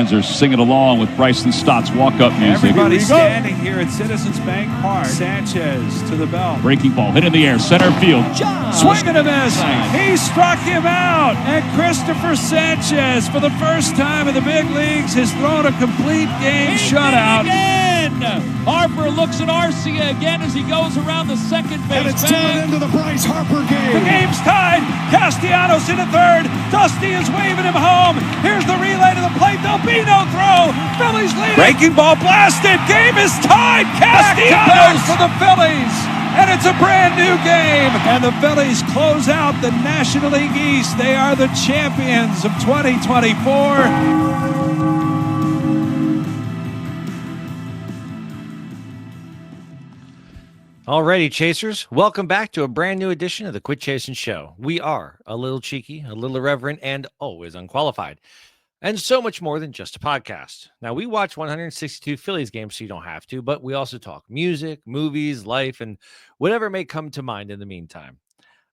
fans are singing along with Bryson Stott's walk-up music. Everybody standing here at Citizens Bank Park. Sanchez to the belt. Breaking ball, hit in the air, center field. Swing and a miss. He struck him out. And Christopher Sanchez, for the first time in the big leagues, has thrown a complete game shutout. Harper looks at Arcia again as he goes around the second base. And it's turned into the Bryce Harper game. The game's tied. Castellanos in the third. Dusty is waving him home. Here's the relay to the plate. There'll be no throw. Phillies leading. Breaking ball blasted. Game is tied. Castellanos for the Phillies. And it's a brand new game. And the Phillies close out the National League East. They are the champions of 2024. Alrighty, Chasers, welcome back to a brand new edition of the Quit Chasin Show. We are a little cheeky, a little irreverent, and always unqualified, and so much more than just a podcast. Now, we watch 162 Phillies games, so you don't have to, but we also talk music, movies, life, and whatever may come to mind in the meantime.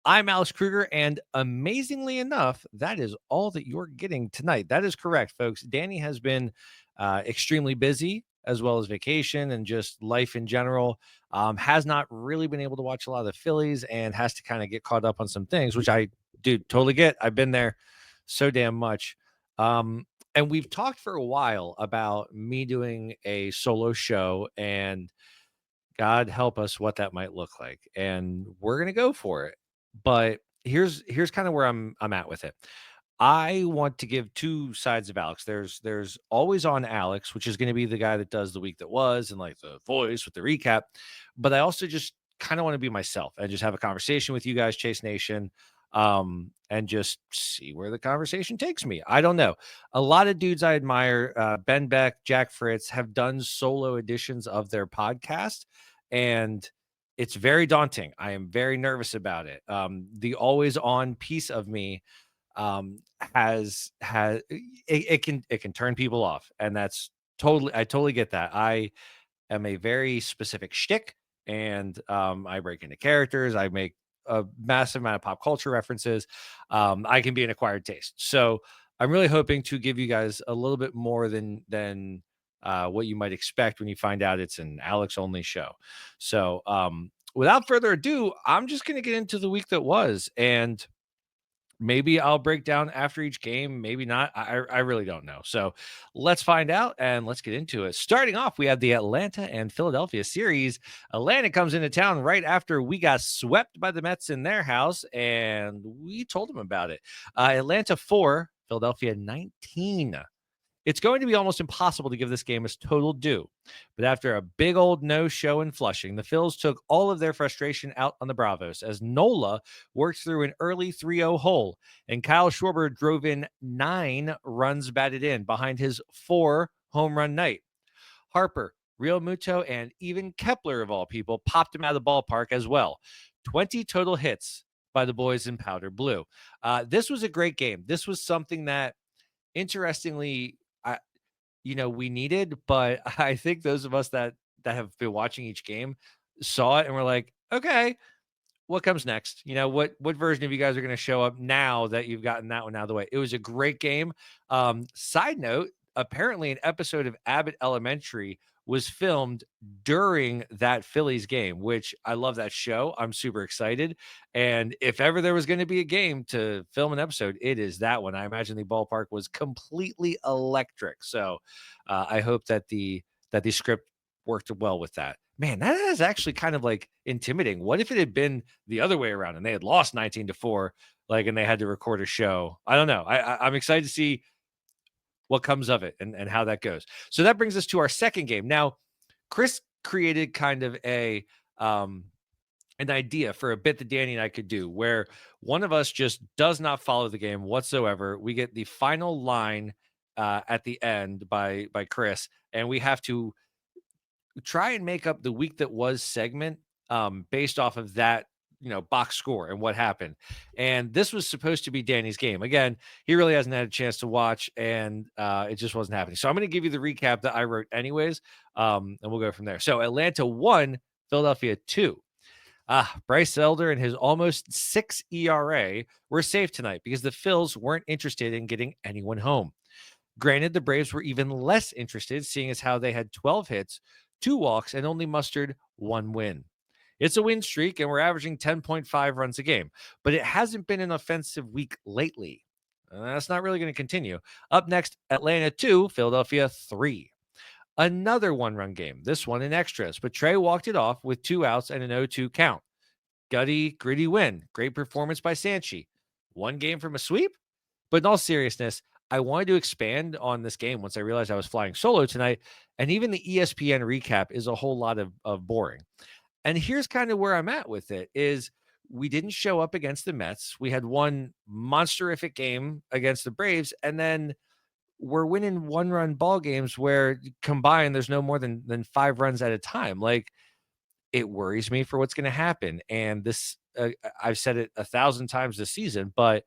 I'm Alex Kruger, and amazingly enough, that is all that you're getting tonight. That is correct, folks. Danny has been extremely busy, as well as vacation and just life in general. Has not really been able to watch a lot of the Phillies and has to kind of get caught up on some things, which I do totally get. I've been there so damn much. And we've talked for a while about me doing a solo show, and God help us what that might look like. And we're going to go for it. But here's kind of where I'm at with it. I want to give two sides of Alex. There's always on Alex, which is going to be the guy that does the week that was and like the voice with the recap. But I also just kind of want to be myself and just have a conversation with you guys, Chase Nation, and just see where the conversation takes me. I don't know. A lot of dudes I admire, Ben Beck, Jack Fritz, have done solo editions of their podcast, and it's very daunting. I am very nervous about it. The always on piece of me has it can turn people off, and that's I totally get that. I am a very specific shtick, and I break into characters. I make a massive amount of pop culture references. I can be an acquired taste, so I'm really hoping to give you guys a little bit more than what you might expect when you find out it's an Alex only show. So without further ado, I'm just going to get into the week that was, and maybe I'll break down after each game. Maybe not. I really don't know. So let's find out and let's get into it. Starting off, we have the Atlanta and Philadelphia series. Atlanta comes into town right after we got swept by the Mets in their house, and we told them about it. Atlanta 4, Philadelphia 19. It's going to be almost impossible to give this game its total due. But after a big old no-show in Flushing, the Phils took all of their frustration out on the Bravos as Nola worked through an early 3-0 hole, and Kyle Schwarber drove in 9 runs batted in behind his 4 home run night. Harper, Real Muto, and even Kepler, of all people, popped him out of the ballpark as well. 20 total hits by the boys in powder blue. This was a great game. This was something that, interestingly, we needed, but I think those of us that have been watching each game saw it and we're like, okay, what comes next? What version of you guys are going to show up now that you've gotten that one out of the way? It was a great game. Side note, apparently an episode of Abbott Elementary was filmed during that Phillies game, which I love that show. I'm super excited. And if ever there was going to be a game to film an episode, it is that one. I imagine the ballpark was completely electric. So I hope that the script worked well with that. Man, that is actually kind of like intimidating. What if it had been the other way around and they had lost 19-4, and they had to record a show? I don't know. I'm excited to see what comes of it and how that goes. So that brings us to our second game. Now, Chris created kind of an idea for a bit that Danny and I could do where one of us just does not follow the game whatsoever. We get the final line at the end by Chris, and we have to try and make up the week that was segment based off of that box score and what happened. And this was supposed to be Danny's game. Again, he really hasn't had a chance to watch, and it just wasn't happening. So I'm going to give you the recap that I wrote anyways, and we'll go from there. So Atlanta 1, Philadelphia 2. Bryce Elder and his almost 6 ERA were safe tonight because the Phils weren't interested in getting anyone home. Granted, the Braves were even less interested, seeing as how they had 12 hits, 2 walks, and only mustered 1 win. It's a win streak, and we're averaging 10.5 runs a game, but it hasn't been an offensive week lately. That's not really going to continue. Up next, Atlanta 2, Philadelphia 3. Another 1-run game, this one in extras, but Trey walked it off with 2 outs and an 0-2 count. Gutty, gritty win. Great performance by Sanchi. 1 game from a sweep? But in all seriousness, I wanted to expand on this game once I realized I was flying solo tonight, and even the ESPN recap is a whole lot of boring. And here's kind of where I'm at with it is we didn't show up against the Mets. We had one monsterific game against the Braves, and then we're winning 1-run ball games where combined there's no more than 5 runs at a time. Like, it worries me for what's going to happen. And this, I've said it 1,000 times this season, but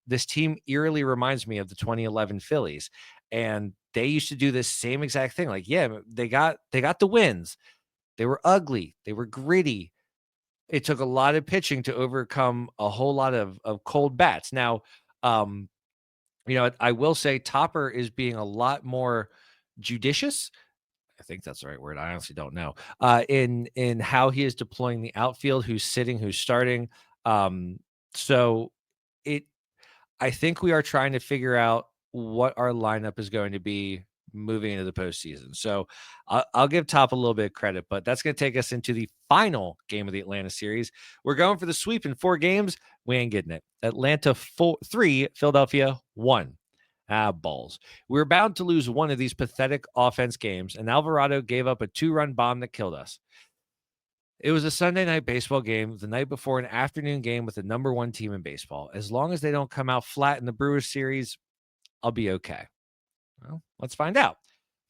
this team eerily reminds me of the 2011 Phillies. And they used to do this same exact thing. Like, yeah, they got the wins. They were ugly. They were gritty. It took a lot of pitching to overcome a whole lot of cold bats. Now, I will say Topper is being a lot more judicious. I think that's the right word. I honestly don't know. In how he is deploying the outfield, who's sitting, who's starting. So I think we are trying to figure out what our lineup is going to be moving into the postseason. So I'll give Top a little bit of credit, but that's going to take us into the final game of the Atlanta series. We're going for the sweep in 4 games. We ain't getting it. Atlanta 3, Philadelphia 1. Balls. We were bound to lose one of these pathetic offense games, and Alvarado gave up a 2-run bomb that killed us. It was a Sunday night baseball game, the night before an afternoon game with the number 1 team in baseball. As long as they don't come out flat in the Brewers series, I'll be okay. Well, let's find out.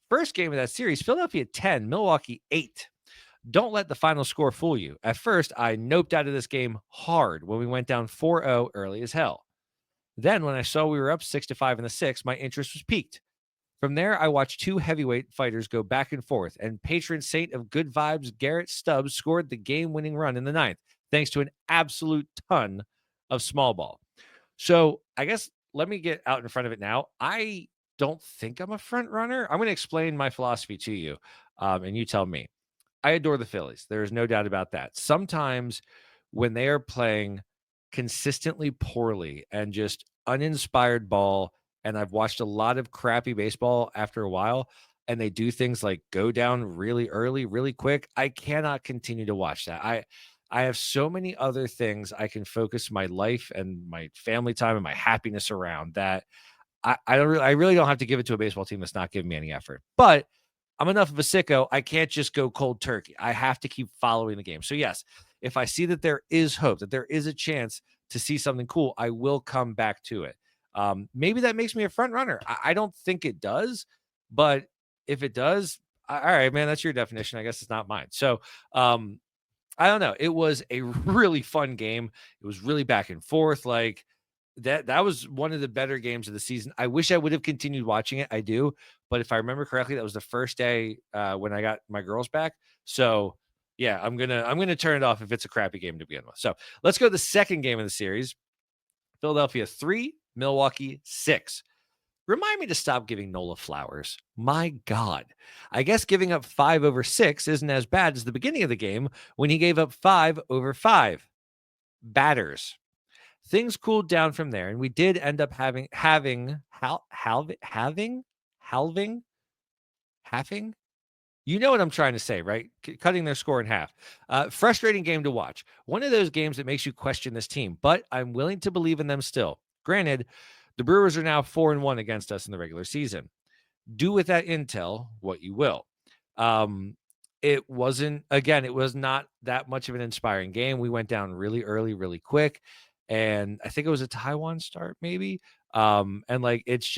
First game of that series, Philadelphia 10, Milwaukee 8. Don't let the final score fool you. At first, I noped out of this game hard when we went down 4-0 early as hell. Then, when I saw we were up 6-5 in the 6th, my interest was piqued. From there, I watched 2 heavyweight fighters go back and forth, and patron saint of good vibes Garrett Stubbs scored the game-winning run in the 9th, thanks to an absolute ton of small ball. So, I guess let me get out in front of it now. I don't think I'm a front runner. I'm going to explain my philosophy to you, and you tell me. I adore the Phillies. There is no doubt about that. Sometimes when they are playing consistently poorly and just uninspired ball, and I've watched a lot of crappy baseball after a while, and they do things like go down really early, really quick, I cannot continue to watch that. I have so many other things I can focus my life and my family time and my happiness around that I really don't have to give it to a baseball team that's not giving me any effort. But I'm enough of a sicko. I can't just go cold turkey. I have to keep following the game. So yes, if I see that there is hope, that there is a chance to see something cool, I will come back to it. Maybe that makes me a front runner. I don't think it does, but if it does, all right, man, that's your definition. I guess it's not mine. So I don't know. It was a really fun game. It was really back and forth. Like that was one of the better games of the season. I wish I would have continued watching it. I do, but if I remember correctly, that was the first day when I got my girls back. So yeah, I'm gonna turn it off if it's a crappy game to begin with. So let's go to the second game of the series. Philadelphia 3, Milwaukee 6. Remind me to stop giving Nola flowers. My God. I guess giving up 5 over 6 isn't as bad as the beginning of the game when he gave up 5 over 5. Batters. Things cooled down from there, and we did end up having. You know what I'm trying to say, right? Cutting their score in half. Frustrating game to watch. One of those games that makes you question this team, but I'm willing to believe in them still. Granted, the Brewers are now 4-1 against us in the regular season. Do with that intel what you will. It was not that much of an inspiring game. We went down really early, really quick. And I think it was a Taiwan start, maybe. And like, it's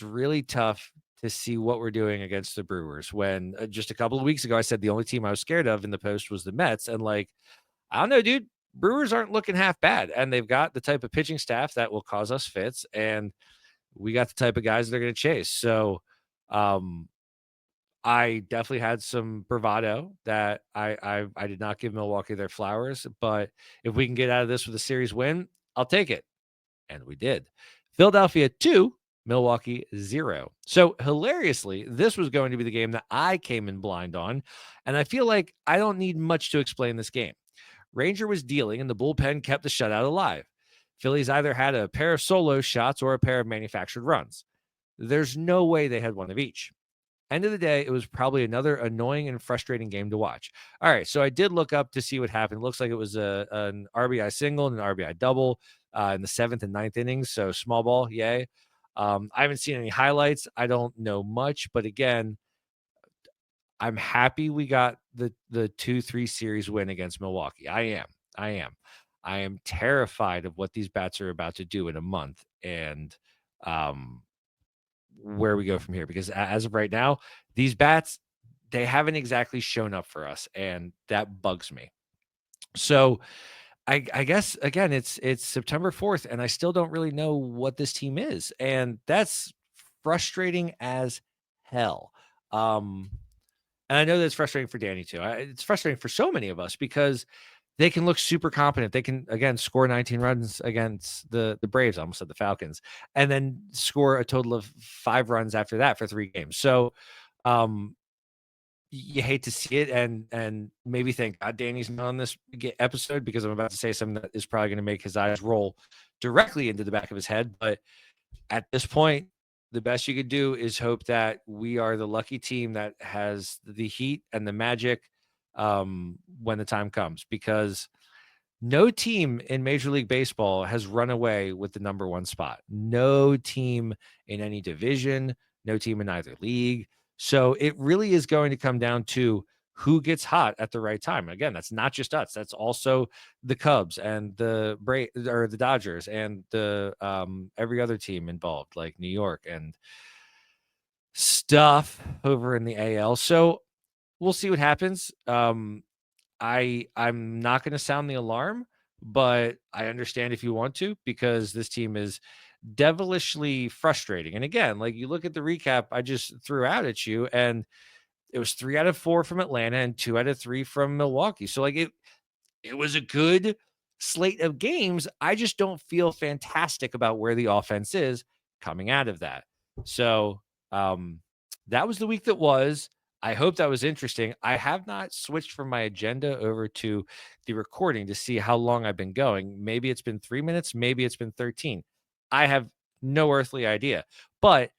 really tough to see what we're doing against the Brewers when just a couple of weeks ago, I said the only team I was scared of in the post was the Mets. And like, I don't know, dude, Brewers aren't looking half bad. And they've got the type of pitching staff that will cause us fits. And we got the type of guys that are going to chase. So I definitely had some bravado that I did not give Milwaukee their flowers. But if we can get out of this with a series win, I'll take it. And we did. Philadelphia 2, Milwaukee 0. So hilariously, this was going to be the game that I came in blind on. And I feel like I don't need much to explain this game. Ranger was dealing, and the bullpen kept the shutout alive. Phillies either had a pair of solo shots or a pair of manufactured runs. There's no way they had one of each. End of the day, it was probably another annoying and frustrating game to watch. All right, so I did look up to see what happened. It looks like it was an RBI single and an RBI double in the 7th and 9th innings. So small ball, yay. I haven't seen any highlights. I don't know much, but again, I'm happy we got the 2-3 series win against Milwaukee. I am terrified of what these bats are about to do in a month and where we go from here, because as of right now, these bats, they haven't exactly shown up for us, and that bugs me. So I guess again, it's September 4th, and I still don't really know what this team is, and that's frustrating as hell. And I know that's frustrating for Danny too. It's frustrating for so many of us because they can look super competent. They can, again, score 19 runs against the Braves. I almost said the Falcons, and then score a total of 5 runs after that for 3 games. So you hate to see it and maybe think, God, Danny's not on this episode because I'm about to say something that is probably going to make his eyes roll directly into the back of his head. But at this point, the best you could do is hope that we are the lucky team that has the heat and the magic when the time comes, because no team in Major League Baseball has run away with the number 1 spot. No team in any division, no team in either league. So it really is going to come down to who gets hot at the right time. Again, that's not just us. That's also the Cubs and the Dodgers and the every other team involved, like New York and stuff over in the AL. So we'll see what happens. I'm not going to sound the alarm, but I understand if you want to, because this team is devilishly frustrating. And again, like, you look at the recap I just threw out at you, and it was 3 out of 4 from Atlanta and 2 out of 3 from Milwaukee. So like it was a good slate of games. I just don't feel fantastic about where the offense is coming out of that. So that was the week that was. I hope that was interesting. I have not switched from my agenda over to the recording to see how long I've been going. Maybe it's been 3 minutes, maybe it's been 13. I have no earthly idea. But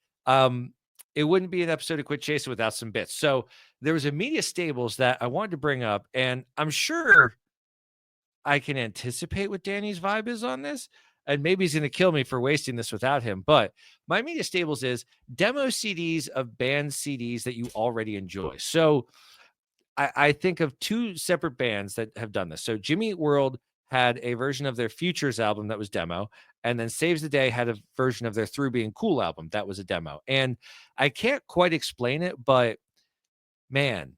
it wouldn't be an episode of Quit Chasing without some bits. So there was a media stables that I wanted to bring up, and I'm sure I can anticipate what Danny's vibe is on this, and maybe he's going to kill me for wasting this without him. But my media stables is demo CDs of band CDs that you already enjoy. So I think of 2 separate bands that have done this. So Jimmy Eat World had a version of their Futures album that was demo, and then Saves the Day had a version of their Through Being Cool album that was a demo. And I can't quite explain it, but man,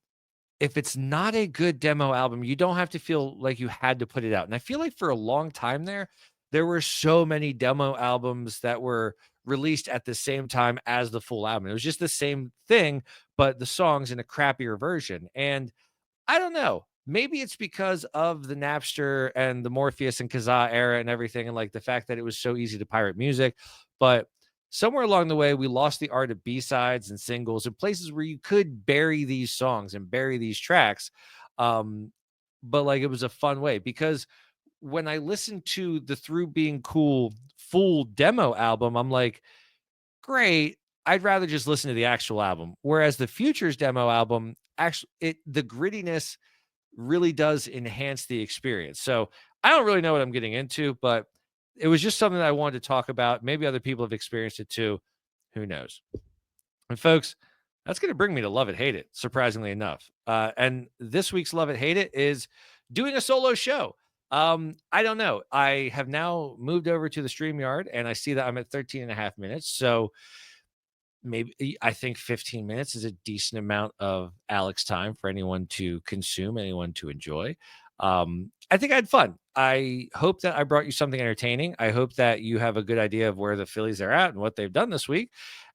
if it's not a good demo album, you don't have to feel like you had to put it out. And I feel like for a long time there were so many demo albums that were released at the same time as the full album. It was just the same thing, but the songs in a crappier version. And I don't know. Maybe it's because of the Napster and the Morpheus and Kazaa era and everything, and like the fact that it was so easy to pirate music. But somewhere along the way, we lost the art of B-sides and singles and places where you could bury these songs and bury these tracks. But like, it was a fun way, because when I listened to the Through Being Cool full demo album, I'm like, great. I'd rather just listen to the actual album. Whereas the Futures demo album, actually, the grittiness really does enhance the experience. So I don't really know what I'm getting into, but it was just something that I wanted to talk about. Maybe other people have experienced it too. Who knows? And folks, that's going to bring me to Love It, Hate It, surprisingly enough. And this week's Love It, Hate It is doing a solo show. I don't know. I have now moved over to the StreamYard, and I see that I'm at 13 and a half minutes. So maybe I think 15 minutes is a decent amount of Alex time for anyone to consume, anyone to enjoy. I think I had fun. I hope that I brought you something entertaining. I hope that you have a good idea of where the Phillies are at and what they've done this week.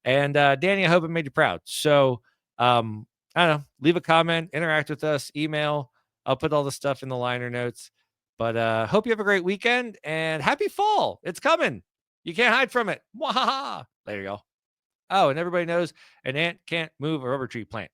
And Danny, I hope it made you proud. So I don't know, leave a comment, interact with us, email. I'll put all the stuff in the liner notes. But hope you have a great weekend and happy fall. It's coming. You can't hide from it. Wahaha. There you go. Oh, and everybody knows an ant can't move a rubber tree plant.